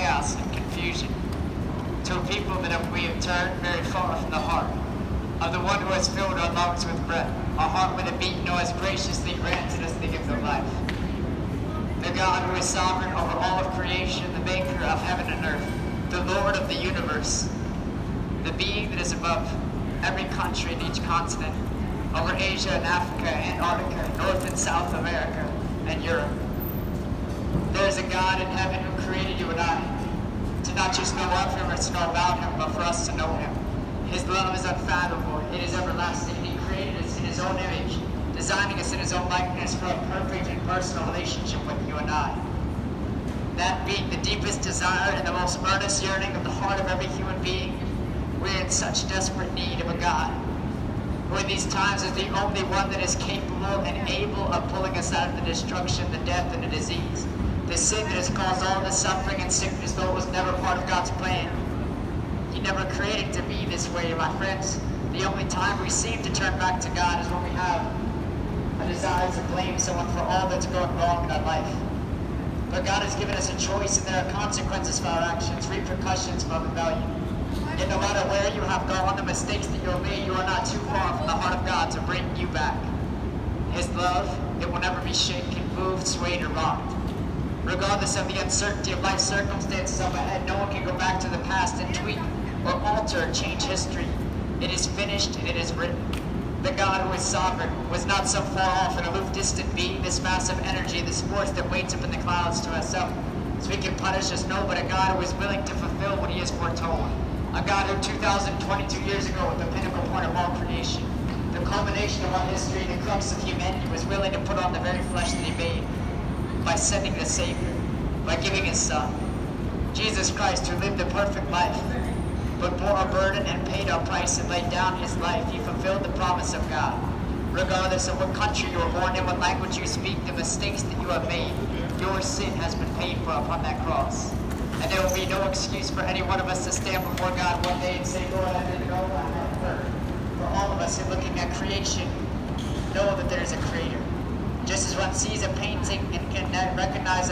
chaos and confusion, to a people that we have turned very far from the heart of the one who has filled our lungs with breath, our heart with a beat, who has graciously granted us the gift of life. The God who is sovereign over all of creation, the maker of heaven and earth, the Lord of the universe, the being that is above every country and each continent, over Asia and Africa, Antarctica, North and South America, and Europe. There is a God in heaven who created you and I, to not just know of him or to know about him, but for us to know him. His love is unfathomable, it is everlasting, and he created us in his own image, designing us in his own likeness for a perfect and personal relationship with you and I. That being the deepest desire and the most earnest yearning of the heart of every human being, we're in such desperate need of a God who in these times is the only one that is capable and able of pulling us out of the destruction, the death, and the disease. The sin that has caused all the suffering and sickness, though it was never part of God's plan. He never created to be this way, my friends. The only time we seem to turn back to God is when we have a desire to blame someone for all that's going wrong in our life. But God has given us a choice, and there are consequences for our actions, repercussions for our rebellion. And no matter where you have gone, the mistakes that you have made, you are not too far from the heart of God to bring you back. His love, it will never be shaken, moved, swayed, or rocked. Regardless of the uncertainty of life circumstances up ahead, no one can go back to the past and tweak or alter or change history. It is finished and it is written. The God who is sovereign was not some far off and aloof distant being, this massive energy, this force that waits up in the clouds to ourselves, so he can punish us. No, but a God who is willing to fulfill what he has foretold. A God who 2022 years ago, at the pinnacle point of all creation, the culmination of our history, the crux of humanity, was willing to put on the very flesh that he made by sending the Savior, by giving his Son, Jesus Christ, who lived a perfect life, but bore our burden and paid our price and laid down his life. He fulfilled the promise of God. Regardless of what country you were born in, what language you speak, the mistakes that you have made, your sin has been paid for upon that cross. And there will be no excuse for any one of us to stand before God one day and say, Lord, I didn't know, I hadn't heard. For all of us in looking at creation, know that there is a creator. Just as one sees a painting and can recognize a